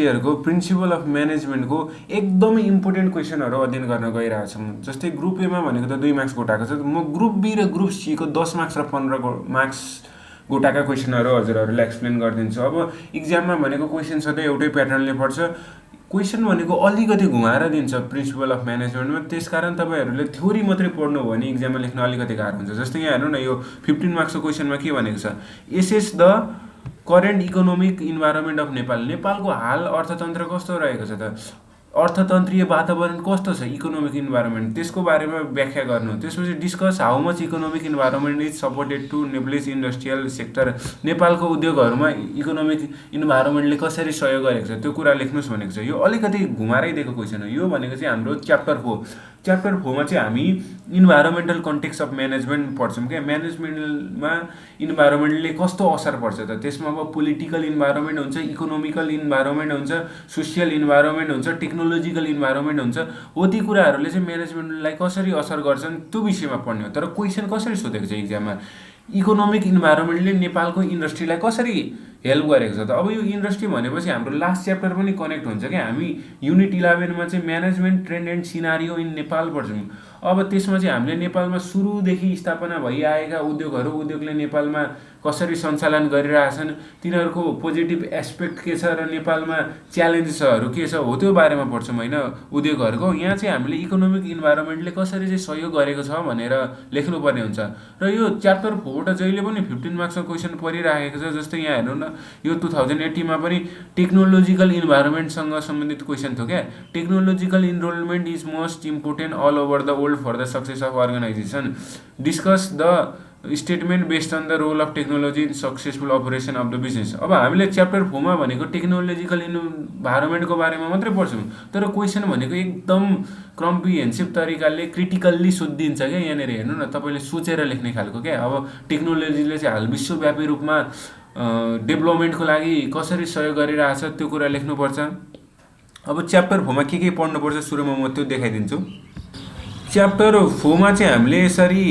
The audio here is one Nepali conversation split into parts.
हरूको प्रिन्सिपल अफ म्यानेजमेन्टको एकदमै इम्पोर्टेन्ट क्वेसनहरू अध्ययन गर्न गइरहेछौँ। जस्तै ग्रुप एमा भनेको त 2 मार्क्स गोटाएको छ, म ग्रुप बी र ग्रुप सीको 10 मार्क्स र 15 मार्क्स गोटाका क्वेसनहरू हजुरहरूलाई एक्सप्लेन गरिदिन्छु। अब इक्जाममा भनेको क्वेसन सधैँ एउटै प्याटर्नले पर्छ, क्वेसन भनेको अलिकति घुमाएर दिन्छ प्रिन्सिपल अफ म्यानेजमेन्टमा, त्यसकारण तपाईँहरूले थ्योरी मात्रै पढ्नु हो भने इक्जाममा लेख्न अलिकति गाह्रो हुन्छ। जस्तै यहाँ हेर्नु न, यो 15 मार्क्सको क्वेसनमा के भनेको छ, assess the current economic environment of Nepal. नेपालको हाल अर्थतन्त्र कस्तो रहेको छ त, अर्थतन्त्रीय वातावरण कस्तो छ, इकोनोमिक इन्भाइरोमेन्ट, त्यसको बारेमा व्याख्या गर्नु। त्यसपछि discuss how much economic environment is supported to Nepalese industrial sector. नेपालको उद्योगहरूमा इकोनोमिक इन्भाइरोमेन्टले कसरी सहयोग गरेको छ त्यो कुरा लेख्नुहोस् भनेको छ। यो अलिकति घुमारै दिएको क्वेसन हो। यो भनेको चाहिँ हाम्रो च्याप्टर 4। च्याप्टर 4मा चाहिँ हामी इन्भाइरोमेन्टल कन्टेक्स्ट अफ म्यानेजमेन्ट पढ्छौँ क्या। म्यानेजमेन्टमा इन्भाइरोमेन्टले कस्तो असर पर्छ त, त्यसमा अब पोलिटिकल इन्भाइरोमेन्ट हुन्छ, इकोनोमिकल इन्भाइरोमेन्ट हुन्छ, सोसियल इन्भाइरोमेन्ट हुन्छ, टेक्नोलोजिकल इन्भाइरोमेन्ट हुन्छ। हो ती कुराहरूले चाहिँ म्यानेजमेन्टलाई कसरी असर गर्छन् त्यो विषयमा पढ्ने हो। तर क्वेसन कसरी सोधेको छ इक्जाममा, इकोनोमिक इन्भाइरोमेन्टले नेपालको इन्डस्ट्रीलाई कसरी हेल्प गरेको छ त। अब यो इन्डस्ट्री भनेपछि हाम्रो लास्ट च्याप्टर पनि कनेक्ट हुन्छ क्या। हामी युनिट 11मा चाहिँ management trend and scenario in Nepal पढ्छौँ। अब त्यसमा चाहिँ हामीले नेपालमा सुरुदेखि स्थापना भइआएका उद्योगहरू, उद्योगले नेपालमा कसरी सञ्चालन गरिरहेछन्, तिनीहरूको पोजिटिभ एस्पेक्ट के छ र नेपालमा च्यालेन्जेसहरू के छ, हो त्यो बारेमा पढ्छौँ होइन उद्योगहरूको। यहाँ चाहिँ हामीले इकोनोमिक इन्भाइरोमेन्टले कसरी चाहिँ सहयोग गरेको छ भनेर लेख्नुपर्ने हुन्छ। र यो च्याप्टर 4बाट जहिले पनि 15 मार्क्सको क्वेसन परिराखेको छ। जस्तै यहाँ हेर्नु न, यो 2080मा पनि टेक्नोलोजिकल इन्भाइरोमेन्टसँग सम्बन्धित क्वेसन थियो क्या। Technological enrolment is most important all over the world for the success of organisation. Discuss the statement based on the role of technology in successful operation of the business. अब हामीले च्याप्टर 4मा भनेको टेक्नोलोजिकल इन्भाइरोमेन्टको बारेमा मात्रै पढ्छौँ, तर क्वेसन भनेको एकदम कम्प्रिहेन्सिभ तरिकाले क्रिटिकल्ली सोधिदिन्छ क्या। यहाँनिर हेर्नु न, तपाईँले सोचेर लेख्ने खालको क्या। अब टेक्नोलोजीले चाहिँ हाल विश्वव्यापी रूपमा डेभलपमेन्टको लागि कसरी सहयोग गरिरहेछ त्यो कुरा लेख्नुपर्छ। अब च्याप्टर 4मा के पढ्नुपर्छ सुरुमा म त्यो देखाइदिन्छु। च्याप्टर 4मा चाहिँ हामीले यसरी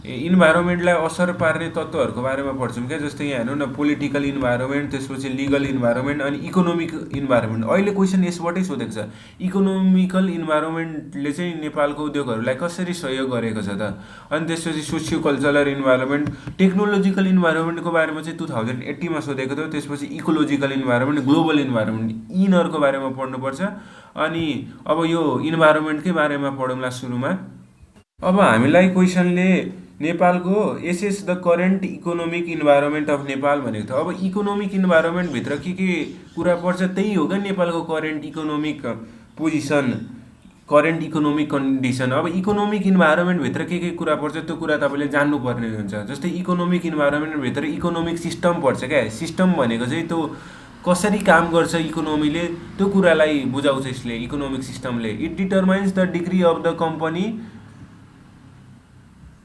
इन्भाइरोमेन्टलाई असर पार्ने तत्त्वहरूको बारेमा पढ्छौँ क्या। जस्तै यहाँ हेर्नु न, पोलिटिकल इन्भाइरोमेन्ट, त्यसपछि लिगल इन्भाइरोमेन्ट अनि इकोनोमिक इन्भाइरोमेन्ट। अहिले क्वेसन यसबाटै सोधेको छ, इकोनोमिकल इन्भाइरोमेन्टले चाहिँ नेपालको उद्योगहरूलाई कसरी सहयोग गरेको छ त। अनि त्यसपछि सोसियो कल्चरल इन्भाइरोमेन्ट, टेक्नोलोजिकल इन्भाइरोमेन्टको बारेमा चाहिँ 2080मा सोधेको थियो। त्यसपछि इकोलोजिकल इन्भाइरोमेन्ट, ग्लोबल इन्भाइरोमेन्ट, यिनीहरूको बारेमा पढ्नुपर्छ। अनि अब यो इन्भाइरोमेन्टकै बारेमा पढौँला सुरुमा। अब हामीलाई क्वेसनले नेपालको assess the current economic environment of Nepal भनेको थियो। अब इकोनोमिक इन्भाइरोमेन्टभित्र के कुरा पर्छ त्यही हो क्या, नेपालको current economic position, current economic condition. अब इकोनोमिक इन्भाइरोमेन्टभित्र के कुरा पर्छ त्यो कुरा तपाईँले जान्नुपर्ने हुन्छ। जस्तै इकोनोमिक इन्भाइरोमेन्टभित्र इकोनोमिक सिस्टम पर्छ क्या। सिस्टम भनेको चाहिँ त्यो कसरी काम गर्छ इकोनोमीले त्यो कुरालाई बुझाउँछ यसले, इकोनोमिक सिस्टमले। It determines the degree of the company.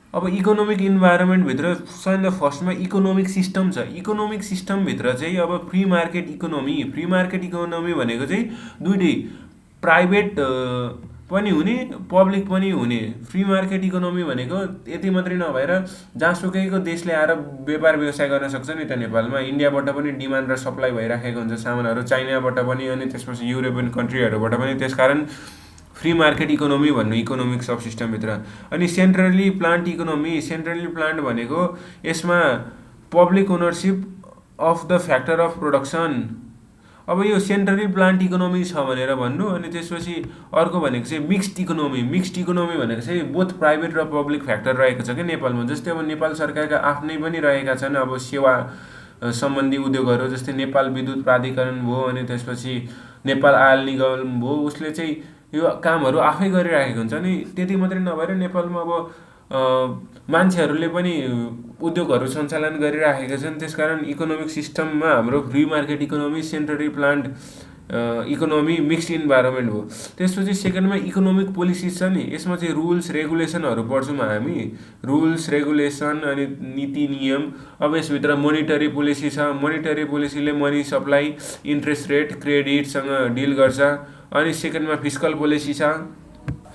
अब इकोनोमिक इन्भाइरोमेन्टभित्र सबैभन्दा फर्स्टमा इकोनोमिक सिस्टम छ। इकोनोमिक सिस्टमभित्र चाहिँ अब free market economy, free market economy भनेको चाहिँ दुइटै प्राइभेट पनि हुने, पब्लिक पनि हुने। फ्री मार्केट इकोनोमी भनेको यति मात्रै नभएर जहाँसुकैको देशले आएर व्यापार व्यवसाय गर्न सक्छ नि त। नेपालमा इन्डियाबाट पनि डिमान्ड र सप्लाई भइराखेको हुन्छ सामानहरू, चाइनाबाट पनि, अनि त्यसपछि युरोपियन कन्ट्रीहरूबाट पनि। त्यसकारण फ्री मार्केट इकोनोमी भन्नु इकोनोमिक सब सिस्टमभित्र। अनि centrally plant economy, centrally plant भनेको यसमा public ownership of the factor of production. अब यो सेन्ट्रली प्लान्ट इकोनोमी छ भनेर भन्नु। अनि त्यसपछि अर्को भनेको चाहिँ मिक्स्ड इकोनोमी। मिक्स्ड इकोनोमी भनेको चाहिँ बोथ प्राइभेट र पब्लिक फ्याक्टर रहेको छ क्या नेपालमा। जस्तै अब नेपाल सरकारका आफ्नै पनि रहेका छन् अब सेवा सम्बन्धी उद्योगहरू, जस्तै नेपाल विद्युत प्राधिकरण भयो, अनि त्यसपछि नेपाल आयल निगम भयो। उसले चाहिँ यो कामहरू आफै गरिराखेको हुन्छ। नि त्यति मात्रै नभएर नेपालमा अब मान्छेहरूले पनि उद्योगहरू सञ्चालन गरिराखेका छन्। त्यसकारण इकोनोमिक सिस्टममा हाम्रो free market economy, centrally plant economy, mixed environment हो। त्यसपछि सेकेन्डमा इकोनोमिक पोलिसी छ नि, यसमा चाहिँ रुल्स रेगुलेसनहरू पढ्छौँ हामी, रुल्स रेगुलेसन अनि नीति नियम। अब यसभित्र मोनिटरी पोलिसी छ। मोनिटरी पोलिसीले मनी सप्लाई, इन्ट्रेस्ट रेट, क्रेडिटसँग डिल गर्छ। अनि सेकेन्डमा फिस्कल पोलिसी छ।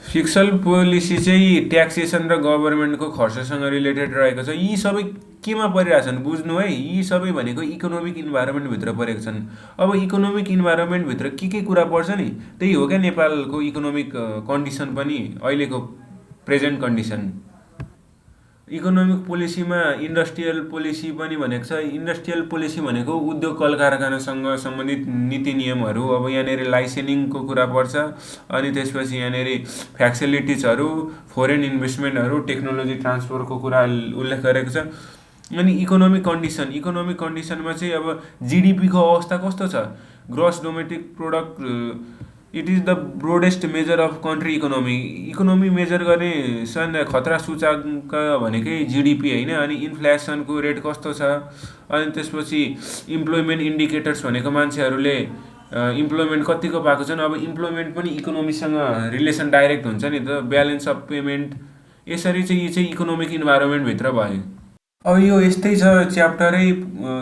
फिस्कल पोलिसी चाहिँ ट्याक्सेसन र गभर्मेन्टको खर्चसँग रिलेटेड रहेको छ। यी सबै केमा परिरहेछन् बुझ्नु है, यी सबै भनेको इकोनोमिक इन्भाइरोमेन्टभित्र परेको छन्। अब इकोनोमिक इन्भाइरोमेन्टभित्र के कुरा पर्छ नि, त्यही हो क्या नेपालको इकोनोमिक कन्डिसन पनि, अहिलेको प्रेजेन्ट कन्डिसन। इकोनोमिक पोलिसीमा इन्डस्ट्रियल पोलिसी पनि भनेको छ। इन्डस्ट्रियल पोलिसी भनेको उद्योग कल कारखानासँग सम्बन्धित नीति नियमहरू, अब यहाँनिर लाइसेन्सिङको कुरा पर्छ, अनि त्यसपछि यहाँनिर फ्यासिलिटिजहरू, फोरेन इन्भेस्टमेन्टहरू, टेक्नोलोजी ट्रान्सफरको कुरा उल्लेख गरेको छ। अनि इकोनोमिक कन्डिसनमा चाहिँ अब जिडिपीको अवस्था कस्तो छ, gross domestic product it is the broadest measure of country economy measure गर्ने खतरा सूचकाङ्क भनेकै जिडिपी होइन। अनि इन्फ्लेसनको रेट कस्तो छ, अनि त्यसपछि इम्प्लोइमेन्ट इन्डिकेटर्स भनेको मान्छेहरूले इम्प्लोइमेन्ट कतिको पाएको छन्। अब इम्प्लोइमेन्ट पनि इकोनोमीसँग रिलेसन डाइरेक्ट हुन्छ नि त, ब्यालेन्स अफ पेमेन्ट। यसरी चाहिँ यी चाहिँ इकोनोमिक इन्भाइरोमेन्टभित्र भयो। अब यो यस्तै छ च्याप्टरै,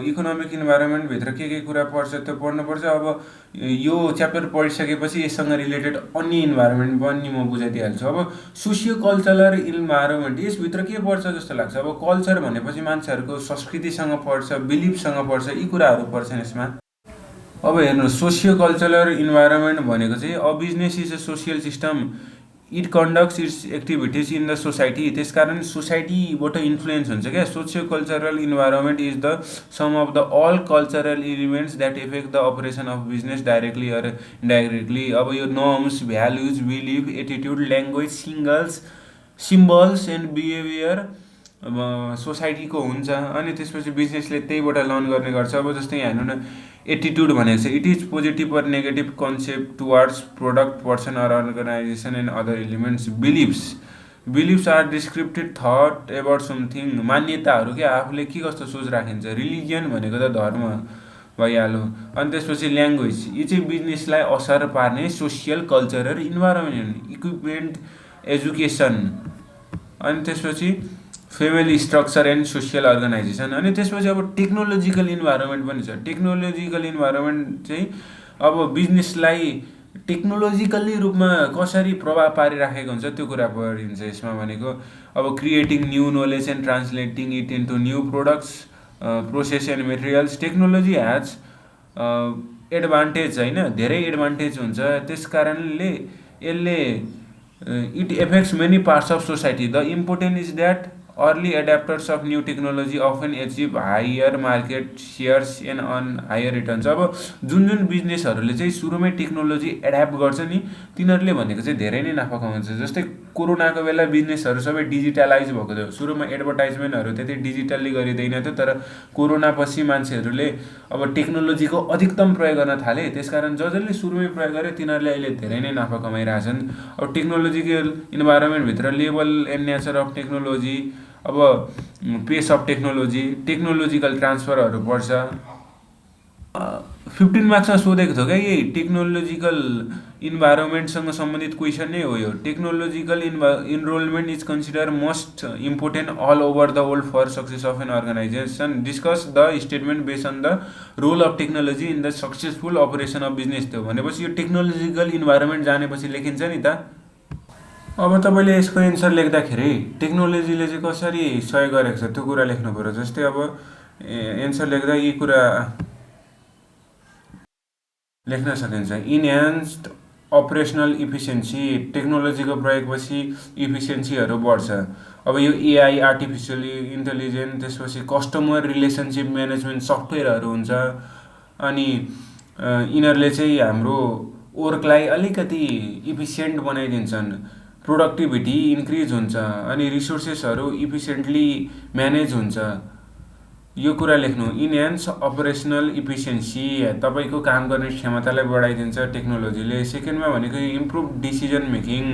इकोनोमिक इन्भाइरोमेन्टभित्र के कुरा पर्छ त्यो पढ्नुपर्छ। अब यो च्याप्टर पढिसकेपछि यससँग रिलेटेड अन्य इन्भाइरोमेन्ट पनि म बुझाइदिइहाल्छु। अब सोसियो कल्चरल इन्भाइरोमेन्ट यसभित्र के पर्छ जस्तो लाग्छ। अब कल्चर भनेपछि मान्छेहरूको संस्कृतिसँग पर्छ, बिलिफसँग पर्छ, यी कुराहरू पर्छन् यसमा। अब हेर्नु, सोसियो कल्चरल इन्भाइरोमेन्ट भनेको चाहिँ a business is a social system, it conducts its activities in the society. त्यसकारण सोसाइटीबाट इन्फ्लुएन्स हुन्छ क्या। Socio cultural environment is the sum of the all cultural elements that affect the operation of business directly or indirectly. अब यो norms, values, belief, attitude, language, symbols and behaviour सोसाइटीको हुन्छ। अनि त्यसपछि बिजनेसले त्यहीबाट लर्न गर्ने गर्छ। अब जस्तै यहाँ हेर्नु न, एटिट्युड भनेको चाहिँ it is positive or negative concept towards product, person or organisation and other elements. Beliefs are descriptive thought about something, मान्यताहरू क्या, आफूले के कस्तो सोच राखिन्छ। रिलिजियन भनेको त धर्म भइहाल्यो। अनि त्यसपछि ल्याङ्ग्वेज, यी चाहिँ बिजनेसलाई असर पार्ने social cultural environment, equipment, education. अनि त्यसपछि family structure and social organisation. अनि त्यसपछि अब टेक्नोलोजिकल इन्भाइरोमेन्ट पनि छ। टेक्नोलोजिकल इन्भाइरोमेन्ट चाहिँ अब बिजनेसलाई टेक्नोलोजिकल्ली रूपमा कसरी प्रभाव पारिराखेको हुन्छ त्यो कुरा पढिन्छ यसमा। भनेको अब creating new knowledge and translating it into new products, process and materials. Technology has advantage होइन, धेरै एडभान्टेज हुन्छ। त्यस कारणले यसले it affects many parts of society. The important is that early adopters of new technology often achieve higher market shares and on higher returns. अब जुन बिजनेसहरूले चाहिँ सुरुमै टेक्नोलोजी एड्याप्ट गर्छ नि, तिनीहरूले भनेको चाहिँ धेरै नै नाफा कमाउँछ। जस्तै कोरोनाको बेला बिजनेसहरू सबै डिजिटलाइज भएको थियो। सुरुमा एडभर्टाइजमेन्टहरू त्यति डिजिटल्ली गरिँदैन थियो, तर कोरोना पछि मान्छेहरूले अब टेक्नोलोजीको अधिकतम प्रयोग गर्न थाले। त्यसकारण जसले सुरुमै प्रयोग गर्यो तिनीहरूले अहिले धेरै नै नाफा कमाइरहेछन्। अब टेक्नोलोजिकल इन्भाइरोमेन्टभित्र level and nature of technology, अब पेस अफ टेक्नोलोजी, टेक्नोलोजिकल ट्रान्सफरहरू पर्छ। 15 मार्क्समा सोधेको थियो क्या, यही टेक्नोलोजिकल इन्भाइरोमेन्टसँग सम्बन्धित क्वेसन नै हो यो। Technological enrolment is consider most important all over the world for success of an organisation. Discuss the statement based on the role of technology in the successful operation of business. थियो भनेपछि यो टेक्नोलोजिकल इन्भाइरोमेन्ट जानेपछि लेखिन्छ नि त। अब तपाईँले यसको एन्सर लेख्दाखेरि टेक्नोलोजीले चाहिँ कसरी सहयोग गरेको छ त्यो कुरा लेख्नु पऱ्यो। जस्तै अब एन्सर लेख्दा यी कुरा लेख्न सकिन्छ। इन्हान्स्ड अपरेसनल इफिसियन्सी, टेक्नोलोजीको प्रयोगपछि इफिसियन्सीहरू बढ्छ। अब यो एआई, आर्टिफिसियल इन्टेलिजेन्स, त्यसपछि कस्टमर रिलेसनसिप म्यानेजमेन्ट सफ्टवेयरहरू हुन्छ। अनि यिनीहरूले चाहिँ हाम्रो वर्कलाई अलिकति इफिसियन्ट बनाइदिन्छन्, प्रोडक्टिभिटी इन्क्रिज हुन्छ, अनि रिसोर्सेसहरू इफिसियन्टली म्यानेज हुन्छ। यो कुरा लेख्नु। इन्हान्स अपरेसनल इफिसियन्सी, तपाईँको काम गर्ने क्षमतालाई बढाइदिन्छ टेक्नोलोजीले। सेकेन्डमा भनेको इम्प्रुभ डिसिजन मेकिङ।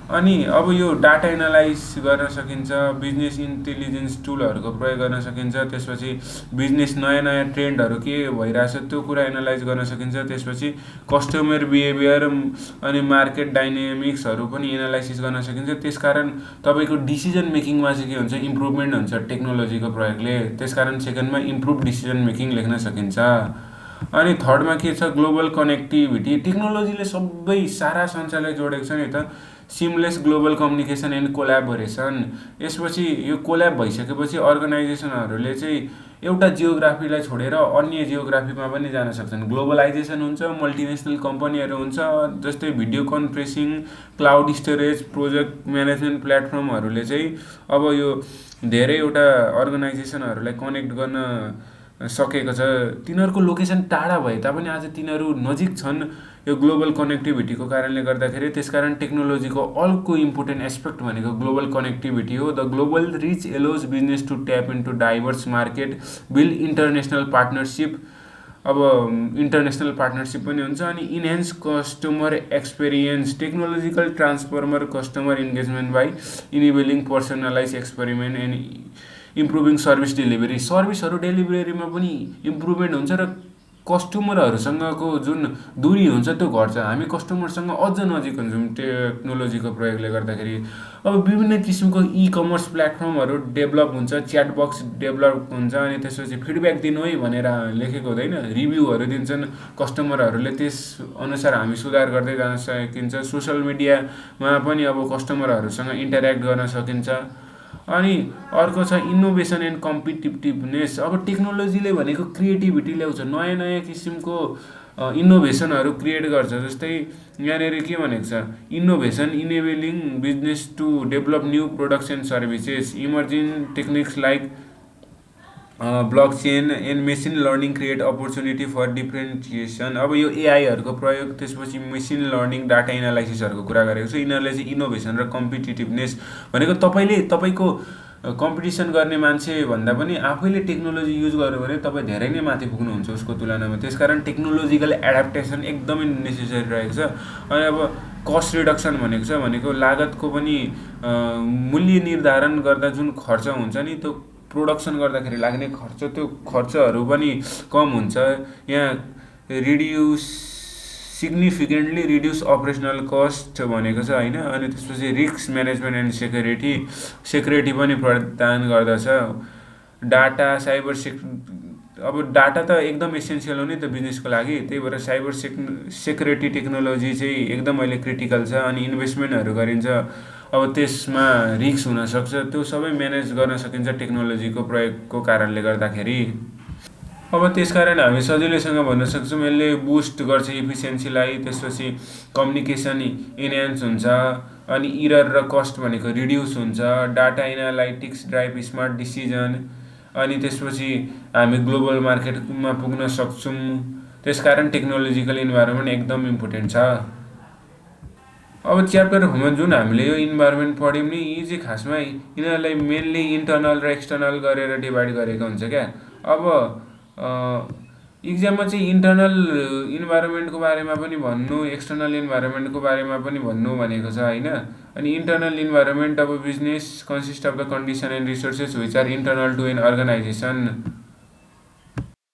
अनि अब यो डाटा एनालाइज गर्न सकिन्छ, बिजनेस इन्टेलिजेन्स टुलहरूको प्रयोग गर्न सकिन्छ। त्यसपछि बिजनेस नयाँ ट्रेन्डहरू के भइरहेछ त्यो कुरा एनालाइज गर्न सकिन्छ। त्यसपछि कस्टमर बिहेभियर अनि मार्केट डाइनामिक्सहरू पनि एनालाइसिस गर्न सकिन्छ। त्यसकारण तपाईँको डिसिजन मेकिङमा चाहिँ के हुन्छ, इम्प्रुभमेन्ट हुन्छ टेक्नोलोजीको प्रयोगले। त्यसकारण सेकेन्डमा इम्प्रुभ डिसिजन मेकिङ लेख्न सकिन्छ। अनि थर्डमा के छ, ग्लोबल कनेक्टिभिटी। टेक्नोलोजीले सबै सारा संसारलाई जोडेको छ नि त। Seamless global communication and collaboration. यसपछि यो कोल्याब भइसकेपछि अर्गनाइजेसनहरूले चाहिँ एउटा जियोग्राफीलाई छोडेर अन्य जियोग्राफीमा पनि जान सक्छन्। ग्लोबलाइजेसन हुन्छ, मल्टिनेसनल कम्पनीहरू हुन्छ, जस्तै video conferencing, cloud storage, project management प्लेटफर्महरूले चाहिँ अब यो धेरैवटा अर्गनाइजेसनहरूलाई कनेक्ट गर्न सकेको छ। तिनीहरूको लोकेसन टाढा भए तापनि आज तिनीहरू नजिक छन् यो ग्लोबल कनेक्टिभिटीको कारणले गर्दाखेरि। त्यसकारण टेक्नोलोजीको अर्को इम्पोर्टेन्ट एस्पेक्ट भनेको ग्लोबल कनेक्टिभिटी हो। The global reach allows business to tap into diverse market, build international partnership. अब इन्टरनेसनल पार्टनरसिप पनि हुन्छ। अनि enhance customer experience, technological transformer customer engagement by enabling personalise experiment and improving service delivery. सर्भिसहरू डेलिभरीमा पनि इम्प्रुभमेन्ट हुन्छ र कस्टमरहरूसँगको जुन दूरी हुन्छ त्यो घट्छ। हामी कस्टमरसँग अझ नजिक हुन्छौँ टेक्नोलोजीको प्रयोगले गर्दाखेरि। अब विभिन्न किसिमको इ कमर्स प्लेटफर्महरू डेभलप हुन्छ, च्याट बक्स डेभलप हुन्छ। अनि त्यसपछि फिडब्याक दिनु है भनेर लेखेको हुँदैन, रिभ्यूहरू दिन्छन् कस्टमरहरूले, त्यस अनुसार हामी सुधार गर्दै जान सकिन्छ। सोसियल मिडियामा पनि अब कस्टमरहरूसँग इन्टरेक्ट गर्न सकिन्छ। अनि अर्को छ इनोभेसन एन्ड कम्पिटिटिभनेस। अब टेक्नोलोजीले भनेको क्रिएटिभिटी ल्याउँछ, नयाँ नयाँ किसिमको इनोभेसनहरू क्रिएट गर्छ। जस्तै यहाँनिर के भनेको छ, innovation enabling business to develop new products and services, emerging techniques like blockchain and machine learning create opportunity for differentiation. अब यो एआईहरूको प्रयोग, त्यसपछि मेसिन लर्निङ, डाटा एनालाइसिसहरूको कुरा गरेको छु। यिनीहरूले चाहिँ इनोभेसन र कम्पिटिटिभनेस भनेको तपाईँको कम्पिटिसन गर्ने मान्छे भन्दा पनि आफैले टेक्नोलोजी युज गर्यो भने तपाईँ धेरै नै माथि पुग्नुहुन्छ उसको तुलनामा। त्यसकारण टेक्नोलोजिकल एडाप्टेसन एकदमै नेसेसरी रहेको छ। अनि अब कस्ट रिडक्सन भनेको लागतको पनि मूल्य निर्धारण गर्दा जुन खर्च हुन्छ नि, त्यो प्रोडक्सन गर्दाखेरि लाग्ने खर्च, त्यो खर्चहरू पनि कम हुन्छ। यहाँ सिग्निफिकेन्टली रिड्युस अपरेसनल कस्ट भनेको छ होइन। अनि त्यसपछि रिस्क म्यानेजमेन्ट एन्ड सेक्युरिटी पनि प्रदान गर्दछ। डाटा अब डाटा त एकदम एसेन्सियल हो नि त बिजनेसको लागि, त्यही भएर साइबर सेक्युरिटी टेक्नोलोजी चाहिँ एकदम अहिले क्रिटिकल छ। अनि इन्भेस्टमेन्टहरू गरिन्छ, अब त्यसमा रिस्क हुनसक्छ, त्यो सबै म्यानेज गर्न सकिन्छ टेक्नोलोजीको प्रयोगको कारणले गर्दाखेरि। अब त्यसकारण हामी सजिलैसँग भन्न सक्छौँ यसले बुस्ट गर्छ इफिसियन्सीलाई। त्यसपछि कम्युनिकेसन इन्हान्स हुन्छ। अनि इरर र कस्ट भनेको रिड्युस हुन्छ। Data analytics drive smart decision. अनि त्यसपछि हामी ग्लोबल मार्केटमा पुग्न सक्छौँ। त्यसकारण टेक्नोलोजिकल इन्भाइरोमेन्ट एकदम इम्पोर्टेन्ट छ। अब च्याप्टरमा जुन हामीले यो इन्भाइरोमेन्ट पढ्यौँ नि, यी चाहिँ खासमा यिनीहरूलाई मेनली इन्टर्नल र एक्सटर्नल गरेर डिभाइड गरेको हुन्छ क्या। अब इक्जाममा चाहिँ इन्टर्नल इन्भाइरोमेन्टको बारेमा पनि भन्नु, एक्सटर्नल इन्भाइरोमेन्टको बारेमा पनि भन्नु भनेको छ होइन। अनि इन्टर्नल इन्भाइरोमेन्ट अब business consist of the condition and resources which are internal to an organisation.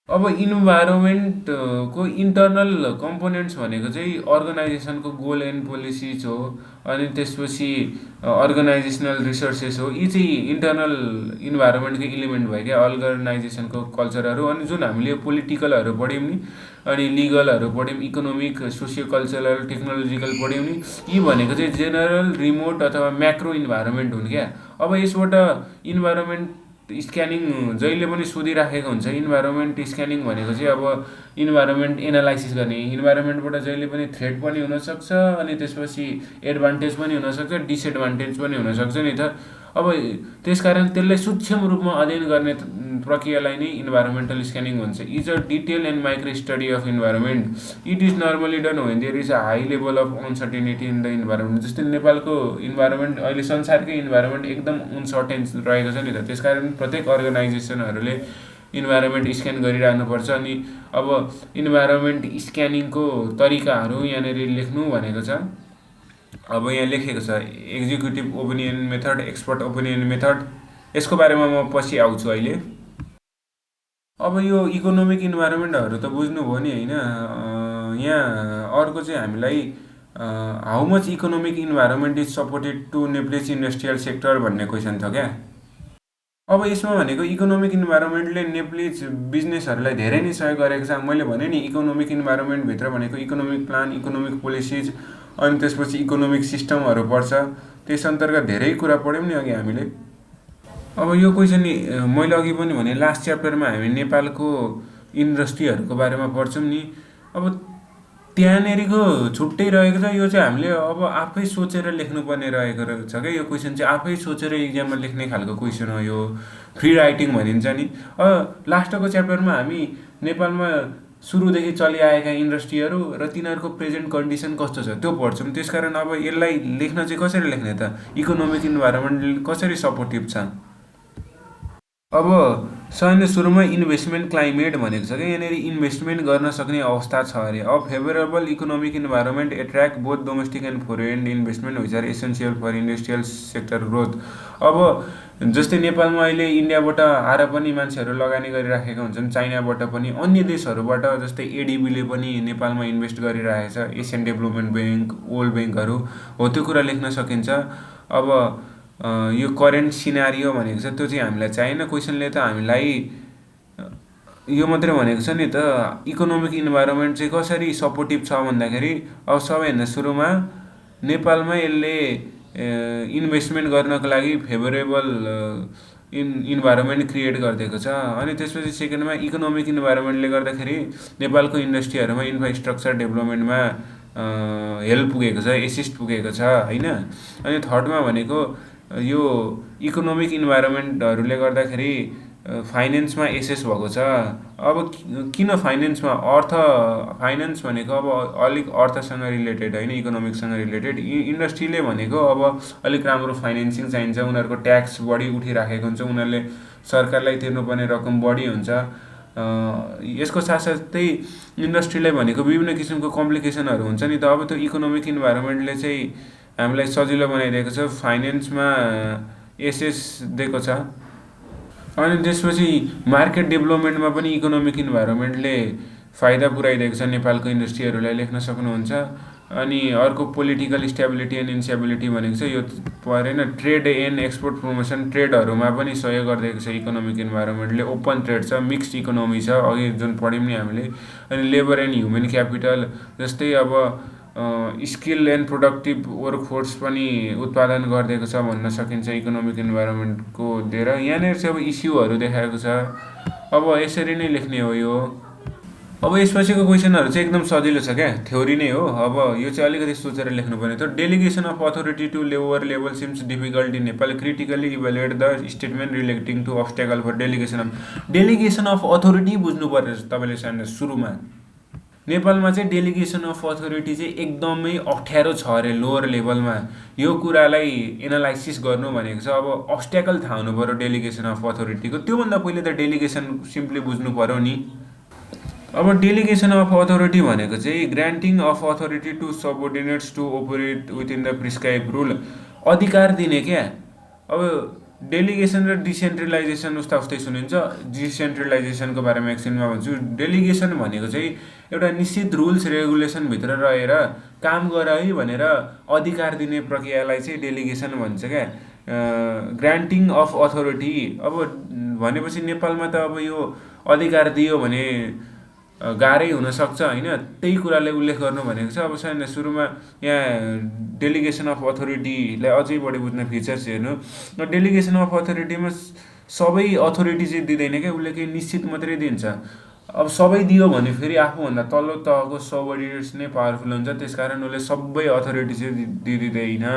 अब इन्भाइरोमेन्टको इन्टर्नल कम्पोनेन्ट्स भनेको चाहिँ अर्गनाइजेसनको गोल एन्ड पोलिसिज हो। अनि त्यसपछि अर्गनाइजेसनल रिसोर्सेस हो। यी चाहिँ इन्टर्नल इन्भाइरोमेन्टको इलिमेन्ट भयो क्या, अर्गनाइजेसनको कल्चरहरू। अनि जुन हामीले पोलिटिकलहरू पढ्यौँ नि, अनि लिगलहरू पढ्यौँ, इकोनोमिक, सोसियो कल्चरल, टेक्नोलोजिकल पढ्यौँ नि, यी भनेको चाहिँ जेनरल, रिमोट अथवा म्याक्रो इन्भाइरोमेन्ट हुन् क्या। अब यसबाट इन्भाइरोमेन्ट स्क्यानिङ जहिले पनि सोधिराखेको हुन्छ। इन्भाइरोमेन्ट स्क्यानिङ भनेको चाहिँ अब इन्भाइरोमेन्ट एनालाइसिस गर्ने, इन्भाइरोमेन्टबाट जहिले पनि थ्रेट पनि हुनसक्छ, अनि त्यसपछि एडभान्टेज पनि हुनसक्छ, डिसएडभान्टेज पनि हुनसक्छ नि त। अब त्यसकारण त्यसलाई सूक्ष्म रूपमा अध्ययन गर्ने प्रक्रियालाई नै इन्भाइरोमेन्टल स्क्यानिङ भन्छ। Is a detail and micro study of environment. It is normally done when there is a high level of uncertainty in the environment. जस्तै नेपालको इन्भाइरोमेन्ट, अहिले संसारकै इन्भाइरोमेन्ट एकदम अनसर्टेन रहेको छ नि त। त्यसकारण प्रत्येक अर्गनाइजेसनहरूले इन्भाइरोमेन्ट स्क्यान गरिरहनुपर्छ। अनि अब इन्भाइरोमेन्ट स्क्यानिङको तरिकाहरू यहाँनिर लेख्नु भनेको छ। अब यहाँ लेखेको छ executive opinion method, expert opinion method. यसको बारेमा म पछि आउँछु अहिले। अब यो इकोनोमिक इन्भाइरोमेन्टहरू त बुझ्नुभयो नि होइन। यहाँ अर्को चाहिँ हामीलाई how much economic environment is supported to Nepalese industrial sector भन्ने क्वेसन छ क्या। अब यसमा भनेको इकोनोमिक इन्भाइरोमेन्टले नेप्लिज बिजनेसहरूलाई धेरै नै सहयोग गरेको छ। मैले भने नि इकोनोमिक इन्भाइरोमेन्टभित्र भनेको इकोनोमिक प्लान, इकोनोमिक पोलिसिज, अनि त्यसपछि इकोनोमिक सिस्टमहरू पर्छ। त्यस अन्तर्गत धेरै कुरा पढ्यौँ नि अघि हामीले। अब यो क्वेसन नि मैले अघि पनि भने लास्ट च्याप्टरमा हामी नेपालको इन्डस्ट्रीहरूको बारेमा पढ्छौँ नि। अब त्यहाँनेरिको छुट्टै रहेको छ। यो चाहिँ हामीले अब आफै सोचेर लेख्नुपर्ने रहेको छ क्या। यो क्वेसन चाहिँ आफै सोचेर इक्जाममा लेख्ने खालको क्वेसन हो यो। फ्री राइटिङ भनिन्छ नि। लास्टको च्याप्टरमा हामी नेपालमा सुरुदेखि चलिआएका इन्डस्ट्रीहरू र तिनीहरूको प्रेजेन्ट कन्डिसन कस्तो छ त्यो पढ्छौँ। त्यसकारण अब यसलाई लेख्न चाहिँ कसरी लेख्ने त? इकोनोमिक इन्भाइरोमेन्ट कसरी सपोर्टिभ छ? अब सबैभन्दा सुरुमा इन्भेस्टमेन्ट क्लाइमेट भनेको छ क्या। यहाँनिर इन्भेस्टमेन्ट गर्न सक्ने अवस्था छ अरे। अब favourable economic environment attract both domestic and foreign investment which are essential for industrial sector growth. अब जस्तै नेपालमा अहिले इन्डियाबाट आएर पनि मान्छेहरू लगानी गरिराखेका हुन्छन्, चाइनाबाट पनि, अन्य देशहरूबाट जस्तै एडिबीले पनि नेपालमा इन्भेस्ट गरिरहेको छ, एसियन डेभलपमेन्ट ब्याङ्क, वर्ल्ड ब्याङ्कहरू हो, त्यो कुरा लेख्न सकिन्छ। अब यो करेन्ट सिनारियो भनेको छ त्यो चाहिँ हामीलाई चाहिएन। क्वेसनले त हामीलाई यो मात्रै भनेको छ नि त इकोनोमिक इन्भाइरोमेन्ट चाहिँ कसरी सपोर्टिभ छ भन्दाखेरि अब सबैभन्दा सुरुमा नेपालमा यसले इन्भेस्टमेन्ट गर्नको लागि फेभरेबल इन्भाइरोमेन्ट क्रिएट गरिदिएको छ। अनि त्यसपछि सेकेन्डमा इकोनोमिक इन्भाइरोमेन्टले गर्दाखेरि नेपालको इन्डस्ट्रीहरूमा इन्फ्रास्ट्रक्चर डेभलपमेन्टमा हेल्प पुगेको छ, एसिस्ट पुगेको छ होइन। अनि थर्डमा भनेको यो इकोनोमिक इन्भाइरोमेन्टहरूले गर्दाखेरि फाइनेन्समा एसेस भएको छ। अब किन फाइनेन्समा? फाइनेन्स भनेको अब अलिक अर्थसँग रिलेटेड होइन, इकोनोमिक्ससँग रिलेटेड। इन्डस्ट्रीले भनेको अब अलिक राम्रो फाइनेन्सिङ चाहिन्छ। उनीहरूको ट्याक्स बढी उठिराखेको हुन्छ, उनीहरूले सरकारलाई तिर्नुपर्ने रकम बढी हुन्छ। यसको साथसाथै इन्डस्ट्रीलाई भनेको विभिन्न किसिमको कम्प्लिकेसनहरू हुन्छ नि त। अब त्यो इकोनोमिक इन्भाइरोमेन्टले चाहिँ हामीलाई सजिलो बनाइदिएको छ, फाइनेन्समा एसेस दिएको छ। अनि त्यसपछि मार्केट डेभलपमेन्टमा पनि इकोनोमिक इन्भाइरोमेन्टले फाइदा पुऱ्याइदिएको छ नेपालको इन्डस्ट्रीहरूलाई, लेख्न सक्नुहुन्छ। अनि अर्को पोलिटिकल स्टेबिलिटी एन्ड इन्स्टेबिलिटी भनेको छ, यो परेन। ट्रेड एन्ड एक्सपोर्ट प्रमोसन, ट्रेडहरूमा पनि सहयोग गरिदिएको छ इकोनोमिक इन्भाइरोमेन्टले। ओपन ट्रेड छ, मिक्स्ड इकोनोमी छ, अघि जुन पढ्यौँ नि हामीले। अनि लेबर एन्ड ह्युमन क्यापिटल, जस्तै अब स्किल एन्ड प्रोडक्टिभ वर्कफोर्स पनि उत्पादन गरिदिएको छ भन्न सकिन्छ इकोनोमिक इन्भाइरोमेन्टको दिएर। यहाँनिर चाहिँ अब इस्युहरू देखाएको छ। अब यसरी नै लेख्ने हो यो। अब यसपछिको क्वेसनहरू चाहिँ एकदम सजिलो छ क्या, थ्योरी नै हो। अब यो चाहिँ अलिकति सोचेर लेख्नुपर्ने थियो। Delegation of authority to lower level seems difficult in Nepal, critically evaluate the statement relating to obstacle for delegation of authority बुझ्नु पर्यो तपाईँले सानो सुरुमा। नेपालमा चाहिँ डेलिगेसन अफ अथोरिटी चाहिँ एकदमै अप्ठ्यारो छ अरे लोवर लेभलमा। यो कुरालाई एनालाइसिस गर्नु भनेको छ। अब अब्स्ट्याकल थाहा हुनु पऱ्यो डेलिगेसन अफ अथोरिटीको। त्योभन्दा पहिले त डेलिगेसन सिम्पली बुझ्नु पऱ्यो नि। अब डेलिगेसन अफ अथोरिटी भनेको चाहिँ granting of authority to subordinates to operate within the prescribe rule, अधिकार दिने क्या। अब डेलिगेसन र डिसेन्ट्रलाइजेसन उस्तै सुनिन्छ। डिसेन्ट्रलाइजेसनको बारेमा एकछिनमा भन्छु। डेलिगेसन भनेको चाहिँ एउटा निश्चित रुल्स रेगुलेसनभित्र रहेर काम गर है भनेर अधिकार दिने प्रक्रियालाई चाहिँ डेलिगेसन भन्छ क्या। ग्रान्टिङ अफ अथोरिटी अब भनेपछि नेपालमा त अब यो अधिकार दियो भने गाह्रै हुनसक्छ होइन। त्यही कुराले उल्लेख गर्नु भनेको छ। अब सानो सुरुमा यहाँ डेलिगेसन अफ अथोरिटीलाई अझै बढी बुझ्न फिचर्स हेर्नु। डेलिगेसन अफ अथोरिटीमा सबै अथोरिटी चाहिँ दिँदैन क्या, उसले केही निश्चित मात्रै दिन्छ। अब सबै दियो भने फेरि आफूभन्दा तल्लो तहको सबअर्डिनेट्स नै पावरफुल हुन्छ, त्यसकारण उसले सबै अथोरिटी चाहिँ दिँदैन।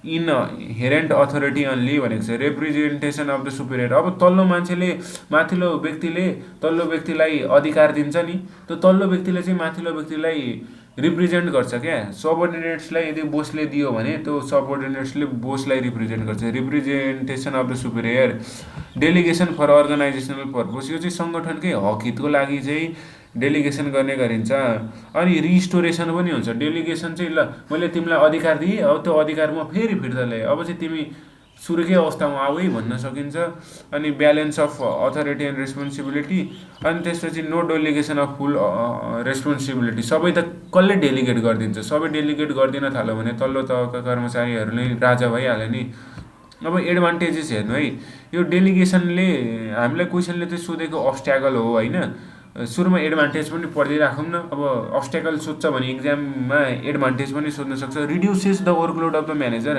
इनहेरेन्ट अथोरिटी अन्ली भनेको छ रिप्रेजेन्टेसन अफ द सुपेरियर। अब तल्लो मान्छेले माथिल्लो व्यक्तिले तल्लो व्यक्तिलाई अधिकार दिन्छ नि, त्यो तल्लो व्यक्तिले चाहिँ माथिल्लो व्यक्तिलाई रिप्रेजेन्ट गर्छ क्या। सबअर्डिनेट्सलाई यदि बोसले दियो भने त्यो सबअर्डिनेट्सले बोसलाई रिप्रेजेन्ट गर्छ, representation of the superior. Delegation for organisational purpose, यो चाहिँ सङ्गठनकै हकहितको लागि चाहिँ डेलिगेसन गर्ने गरिन्छ। अनि रिस्टोरेसन पनि हुन्छ। डेलिगेसन चाहिँ ल मैले तिमीलाई अधिकार दिएँ, अब त्यो अधिकार म फेरि फिर्ता ल्याएँ, अब चाहिँ तिमी सुरुकै अवस्थामा आऊ है भन्न सकिन्छ। अनि balance of authority and responsibility. अनि त्यसपछि no delegation of full responsibility, सबै त कसले डेलिगेट गरिदिन्छ? सबै डेलिगेट गरिदिन थाल्यो भने तल्लो तहका कर्मचारीहरूले राजा भइहाल्यो नि। अब एडभान्टेजेस हेर्नु है, यो डेलिगेसनले हामीलाई क्वेसनले चाहिँ सोधेको अब्स्ट्याकल हो होइन, सुरुमा एडभान्टेज पनि पढिदिइराखौँ न। अब अब्स्ट्याकल सोध्छ भने इक्जाममा एडभान्टेज पनि सोध्न सक्छ। Reduces the workload of the manager,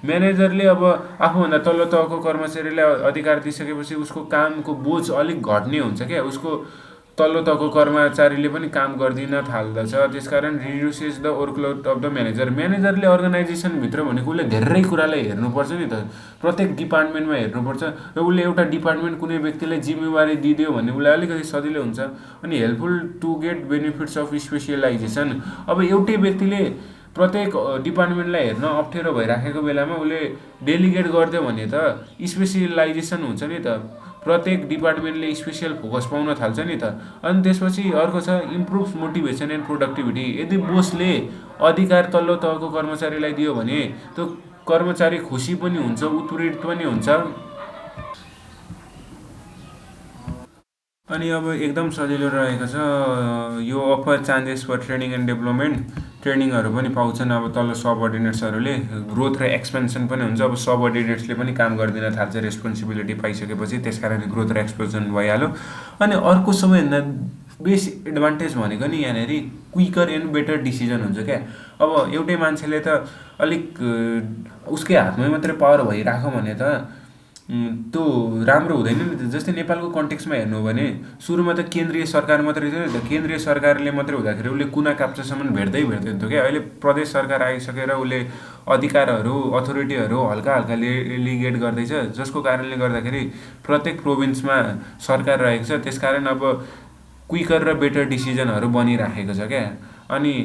म्यानेजरले अब आफूभन्दा तल्लो तहको कर्मचारीलाई अधिकार दिइसकेपछि उसको कामको बोझ अलिक घट्ने हुन्छ क्या, उसको तल्लो तहको कर्मचारीले पनि काम गरिदिन थाल्दछ। त्यसकारण reduces the workload of the manager, म्यानेजरले अर्गनाइजेसनभित्र भनेको उसले धेरै कुरालाई हेर्नुपर्छ नि त, प्रत्येक डिपार्टमेन्टमा हेर्नुपर्छ र उसले एउटा डिपार्टमेन्ट कुनै व्यक्तिलाई जिम्मेवारी दिइदियो भने उसलाई अलिकति सजिलो हुन्छ। अनि helpful to get benefits of specialisation, अब एउटै व्यक्तिले प्रत्येक डिपार्टमेन्टलाई हेर्न अप्ठ्यारो भइराखेको बेलामा उसले डेलिगेट गरिदियो भने त स्पेसियलाइजेसन हुन्छ नि त, प्रत्येक डिपार्टमेन्टले स्पेसियल फोकस पाउन थाल्छ नि त। अनि त्यसपछि अर्को छ इम्प्रुभ मोटिभेसन एन्ड प्रोडक्टिभिटी, यदि बोसले अधिकार तल्लो तहको कर्मचारीलाई दियो भने त्यो कर्मचारी खुसी पनि हुन्छ, उत्प्रेरित पनि हुन्छ। अनि अब एकदम सजिलो रहेको छ यो, offer chances for training and development, ट्रेनिङहरू पनि पाउँछन् अब तल सबअर्डिनेट्सहरूले, ग्रोथ र एक्सपेन्सन पनि हुन्छ। अब सबअर्डिनेट्सले पनि काम गरिदिन थाल्छ रेस्पोन्सिबिलिटी पाइसकेपछि, त्यस कारण ग्रोथ र एक्सपेन्सन भइहाल्यो। अनि अर्को सबैभन्दा बेस्ट एडभान्टेज भनेको नि यहाँनिर क्विकर एन्ड बेटर डिसिजन हुन्छ क्या। अब एउटै मान्छेले त अलिक उसकै हातमै मात्रै पावर भइराख्यो भने त त्यो राम्रो हुँदैन नि त। जस्तै नेपालको कन्टेक्समा हेर्नु हो भने सुरुमा त केन्द्रीय सरकार मात्रै थियो नि त, केन्द्रीय सरकारले मात्रै हुँदाखेरि उसले कुना काप्चासम्म भेट्दै भेट्दैन थियो क्या। अहिले प्रदेश सरकार आइसकेर उसले अधिकारहरू अथोरिटीहरू हल्का हल्का डेलिगेट गर्दैछ, जसको कारणले गर्दाखेरि प्रत्येक प्रोभिन्समा सरकार रहेको छ। त्यसकारण अब क्विकर र बेटर डिसिजनहरू बनिराखेको छ क्या। अनि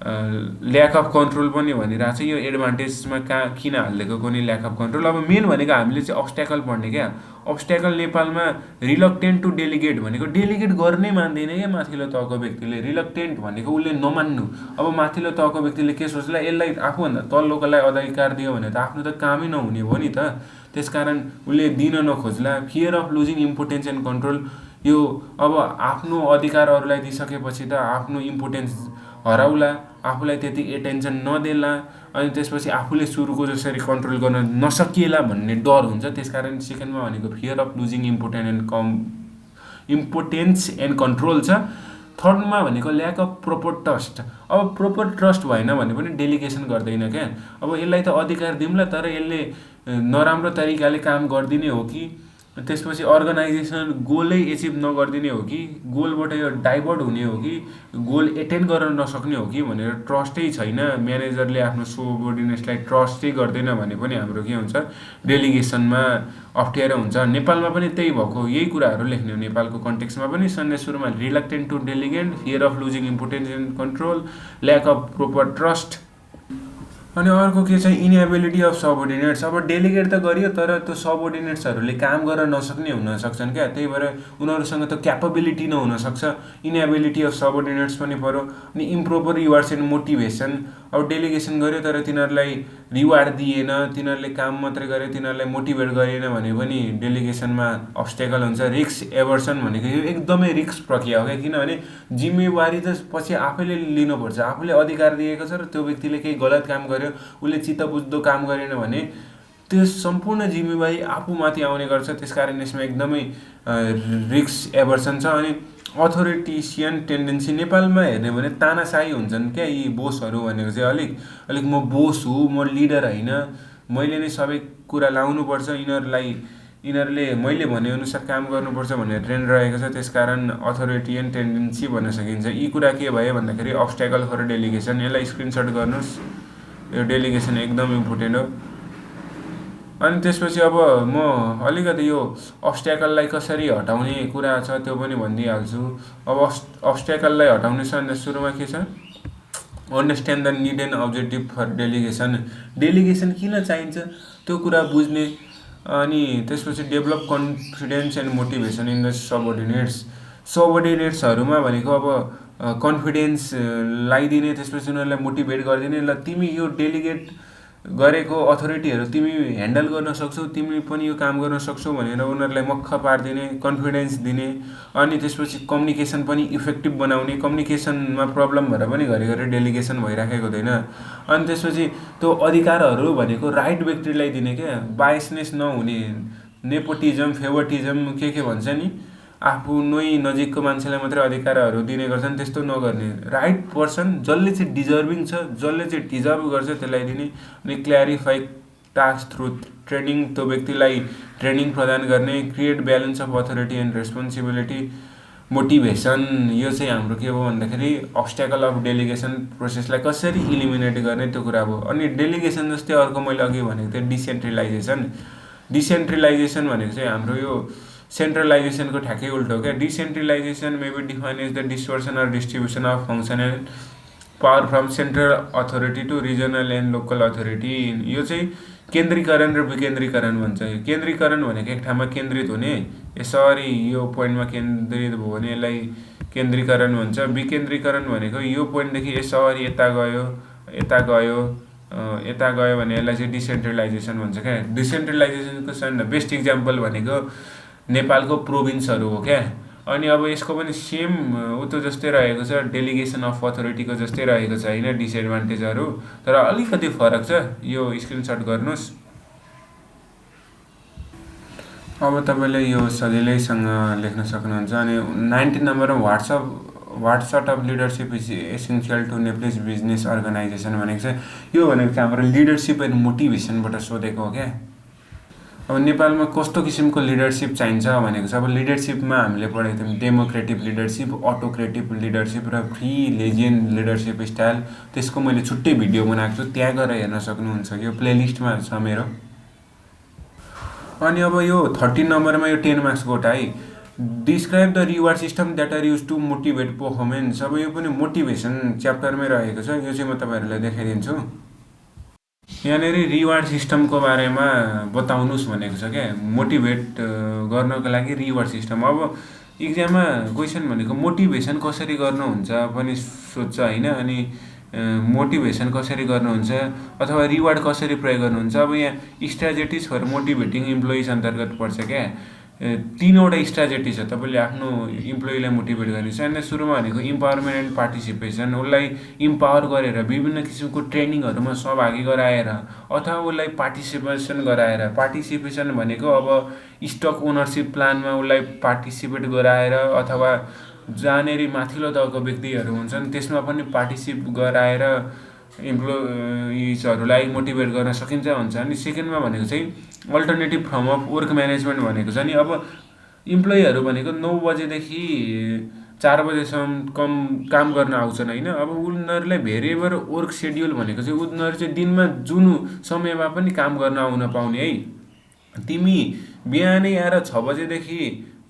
ल्याक अफ कन्ट्रोल पनि भनिरहेको छ, यो एडभान्टेजमा किन हालिदिएको कुनै ल्याक अफ कन्ट्रोल। अब मेन भनेको हामीले चाहिँ अब्स्ट्याकल पढ्ने क्या। अब्स्ट्याकल नेपालमा रिलक्टेन्ट टु डेलिगेट भनेको डेलिगेट गर्नै मान्दैन क्या माथिल्लो तहको व्यक्तिले, रिलक्टेन्ट भनेको उसले नमान्नु। अब माथिल्लो तहको व्यक्तिले के सोच्ला, यसलाई आफूभन्दा तल्लोकोलाई अधिकार दियो भने त आफ्नो त कामै नहुने हो नि त, त्यसकारण उसले दिन नखोज्ला। Fear of losing importance and control, यो अब आफ्नो अधिकार अरूलाई दिइसकेपछि त आफ्नो इम्पोर्टेन्स हराउला, आफूलाई त्यति एटेन्सन नदेला, अनि त्यसपछि आफूले सुरुको जसरी कन्ट्रोल गर्न नसकिएला भन्ने डर हुन्छ। त्यसकारण सेकेन्डमा भनेको fear of losing importance and control छ। थर्डमा भनेको ल्याक अफ प्रोपर ट्रस्ट, अब प्रोपर ट्रस्ट भएन भने पनि डेलिगेसन गर्दैन क्या। अब यसलाई त अधिकार दिउँला तर यसले नराम्रो तरिकाले काम गरिदिने हो कि, त्यसपछि अर्गनाइजेसन गोलै एचिभ नगरिदिने हो कि, गोलबाट यो डाइभर्ट हुने हो कि, गोल एटेन्ड गर्न नसक्ने हो कि भनेर ट्रस्टै छैन, म्यानेजरले आफ्नो सबअर्डिनेट्सलाई ट्रस्टै गर्दैन भने पनि हाम्रो के हुन्छ, डेलिगेसनमा अप्ठ्यारो हुन्छ। नेपालमा पनि त्यही भएको, यही कुराहरू लेख्ने हो। नेपालको कन्टेक्समा पनि सन्ने सुरुमा reluctant to delegate, fear of losing importance and control, lack of proper trust. अनि अर्को के छ, इनएबिलिटी अफ सबअर्डिनेट्स। अब डेलिगेट त गरियो तर त्यो सबअर्डिनेट्सहरूले काम गर्न नसक्ने हुनसक्छन् क्या, त्यही भएर उनीहरूसँग त क्यापेबिलिटी नहुनसक्छ। इनएबिलिटी अफ सबअर्डिनेट्स पनि पऱ्यो। अनि इम्प्रोपर रिवार्ड्स एन्ड मोटिभेसन, अब डेलिगेसन गर्यो तर तिनीहरूलाई रिवार्ड दिएन, तिनीहरूले काम मात्रै गरे, तिनीहरूलाई मोटिभेट गरेन भने पनि डेलिगेसनमा अब्स्ट्याकल हुन्छ। रिस्क एभर्सन भनेको यो एकदमै रिस्क प्रक्रिया हो क्या, किनभने जिम्मेवारी त पछि आफैले लिनुपर्छ। आफूले अधिकार दिएको छ र त्यो व्यक्तिले केही गलत काम गर्यो, उसले चित्त बुझ्दो काम गरेन भने त्यो सम्पूर्ण जिम्मेवारी आफूमाथि आउने गर्छ। त्यसकारण यसमा एकदमै रिस्क एभर्सन छ। अनि अथोरिटेसियन टेन्डेन्सी, नेपालमा हेर्ने भने तानाशाही हुन्छन् क्या यी बोसहरू भनेको चाहिँ, अलिक म बोस हुँ, म लिडर होइन, मैले नै सबै कुरा लाउनुपर्छ, यिनीहरूले मैले भनेअनुसार काम गर्नुपर्छ भन्ने ट्रेन्ड रहेको छ। त्यसकारण अथोरिटेरियन टेन्डेन्सी भन्न सकिन्छ। यी कुरा के भयो भन्दाखेरि अब्स्ट्याकल फर डेलिगेसन, यसलाई स्क्रिनसट गर्नुहोस्, यो डेलिगेसन एकदम इम्पोर्टेन्ट हो। अनि त्यसपछि अब म अलिकति यो अब्स्ट्याकललाई कसरी हटाउने कुरा छ त्यो पनि भनिदिइहाल्छु। अब अब्स्ट्याकललाई हटाउने सुरुमा के छ, understand the need and objective for delegation, delegation किन चाहिन्छ त्यो कुरा बुझ्ने। अनि त्यसपछि develop confidence and motivation in the सबअर्डिनेट्सहरूमा भनेको अब कन्फिडेन्स लगाइदिने, त्यसपछि उनीहरूलाई मोटिभेट गरिदिने, ल तिमी यो डेलिगेट गरेको अथोरिटीहरू तिमी ह्यान्डल गर्न सक्छौ, तिमी पनि यो काम गर्न सक्छौ भनेर उनीहरूलाई मक्ख पारिदिने, कन्फिडेन्स दिने। अनि त्यसपछि कम्युनिकेसन पनि इफेक्टिभ बनाउने। कम्युनिकेसनमा प्रब्लम भएर पनि घरिघरि डेलिगेसन भइराखेको हुँदैन। अनि त्यसपछि त्यो अधिकारहरू भनेको राइट व्यक्तिलाई दिने क्या, बायसनेस नहुने, नेपोटिजम, फेभरिटिजम के भन्छ नि, आफू नै नजिकको मान्छेलाई मात्रै अधिकारहरू दिने गर्छन्, त्यस्तो नगर्ने। राइट पर्सन जसले चाहिँ डिजर्भिङ छ, जसले चाहिँ डिजर्भ गर्छ त्यसलाई दिने। अनि क्ल्यारिफाई टास्क थ्रु ट्रेनिङ, त्यो व्यक्तिलाई ट्रेनिङ प्रदान गर्ने। Create balance of authority and responsibility. Motivation, यो चाहिँ हाम्रो के हो भन्दाखेरि अब्स्ट्याकल अफ डेलिगेसन प्रोसेसलाई कसरी इलिमिनेट गर्ने त्यो कुरा हो। अनि डेलिगेसन जस्तै अर्को मैले अघि भनेको थिएँ डिसेन्ट्रलाइजेसन। डिसेन्ट्रलाइजेसन भनेको चाहिँ हाम्रो यो सेन्ट्रलाइजेसनको ठ्याक्कै उल्टो हो क्या। Decentralisation may be define as the dispersion or distribution of function and power from central authority to regional and local authority. यो चाहिँ केन्द्रीकरण र विकेन्द्रीकरण भन्छ। केन्द्रीकरण भनेको एक ठाउँमा केन्द्रित हुने, यसरी यो पोइन्टमा केन्द्रित भयो भने यसलाई केन्द्रीकरण भन्छ। विकेन्द्रीकरण भनेको यो पोइन्टदेखि यसरी यता गयो, यता गयो भने यसलाई चाहिँ डिसेन्ट्रलाइजेसन भन्छ क्या। डिसेन्ट्रलाइजेसनको सबभन्दा बेस्ट इक्जाम्पल भनेको नेपालको प्रोभिन्सहरू हो क्या। अनि अब यसको पनि सेम उतो जस्तै रहेको छ, डेलिगेसन अफ अथोरिटीको जस्तै रहेको छ होइन, डिसएडभान्टेजहरू, तर अलिकति फरक छ। यो स्क्रिनसट गर्नुहोस्। अब तपाईँले यो सजिलैसँग लेख्न सक्नुहुन्छ। अनि 19 नम्बरमा WhatsApp of leadership is essential to Nepalese business organisation भनेको छ। यो भनेको चाहिँ हाम्रो लिडरसिप एन्ड मोटिभेसनबाट सोधेको हो क्या। अब नेपालमा कस्तो किसिमको लिडरसिप चाहिन्छ भनेको छ। अब लिडरसिपमा हामीले पढेको थियौँ डेमोक्रेटिक लिडरसिप, अटोक्रेटिक लिडरसिप र फ्री लेजियन लिडरसिप स्टाइल। त्यसको मैले छुट्टै भिडियो बनाएको छु, त्यहाँ गएर हेर्न सक्नुहुन्छ, यो प्लेलिस्टमा छ मेरो। अनि अब यो 13 नम्बरमा यो 10 मार्क्सको हो है। Describe the reward system that are use to motivate performance. अब यो पनि मोटिभेसन च्याप्टरमै रहेको छ, यो चाहिँ म तपाईँहरूलाई देखाइदिन्छु। यहाँनिर रिवार्ड सिस्टमको बारेमा बताउनुहोस् भनेको छ क्या, मोटिभेट गर्नको लागि रिवार्ड सिस्टम। अब इक्जाममा क्वेसन भनेको मोटिभेसन कसरी गर्नुहुन्छ पनि सोध्छ होइन। अनि मोटिभेसन कसरी गर्नुहुन्छ अथवा रिवार्ड कसरी प्रयोग गर्नुहुन्छ। अब यहाँ स्ट्राटेजिज फर मोटिभेटिङ इम्प्लोइज अन्तर्गत पर्छ क्या। 3वटा स्ट्राटेजी छ तपाईँले आफ्नो इम्प्लोइलाई मोटिभेट गर्ने। अनि सुरुमा भनेको इम्पावरमेन्ट एन्ड पार्टिसिपेसन, उसलाई इम्पावर गरेर विभिन्न किसिमको ट्रेनिङहरूमा सहभागी गराएर अथवा उसलाई पार्टिसिपेसन गराएर। पार्टिसिपेसन भनेको अब स्टक ओनरसिप प्लानमा उसलाई पार्टिसिपेट गराएर, अथवा जहाँनेरि माथिल्लो तहको व्यक्तिहरू हुन्छन् त्यसमा पनि पार्टिसिपेट गराएर इम्प्लोइजहरूलाई मोटिभेट गर्न सकिन्छ भन्छ। अनि सेकेन्डमा भनेको चाहिँ alternative form of work management भनेको छ नि। अब इम्प्लोइहरू भनेको 9 बजेदेखि 4 बजेसम्म काम गर्न आउँछन् होइन। अब उनीहरूलाई भेरिएबल वर्क सेड्युल भनेको चाहिँ उनीहरू चाहिँ दिनमा जुन समयमा पनि काम गर्न आउन पाउने है। तिमी बिहानै आएर 6 बजेदेखि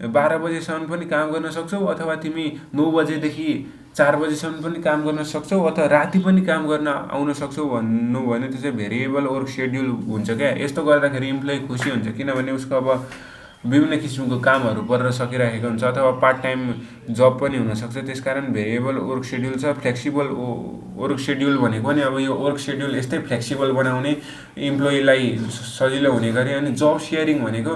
12 बजेसम्म पनि काम गर्न सक्छौ, अथवा तिमी 9 बजेदेखि 4 बजेसम्म पनि काम गर्न सक्छौ, अथवा राति पनि काम गर्न आउन सक्छौ भन्नु भने त्यो चाहिँ भेरिएबल वर्क सेड्युल हुन्छ क्या। यस्तो गर्दाखेरि इम्प्लोइ खुसी हुन्छ, किनभने उसको अब विभिन्न किसिमको कामहरू परेर सकिरहेको हुन्छ, अथवा पार्ट टाइम जब पनि हुनसक्छ। त्यसकारण भेरिएबल वर्क सेड्युल छ। फ्लेक्सिबल वर्क सेड्युल भनेको पनि अब यो वर्क सेड्युल यस्तै फ्लेक्सिबल बनाउने, इम्प्लोइलाई सजिलो हुने गरी। अनि जब सेयरिङ भनेको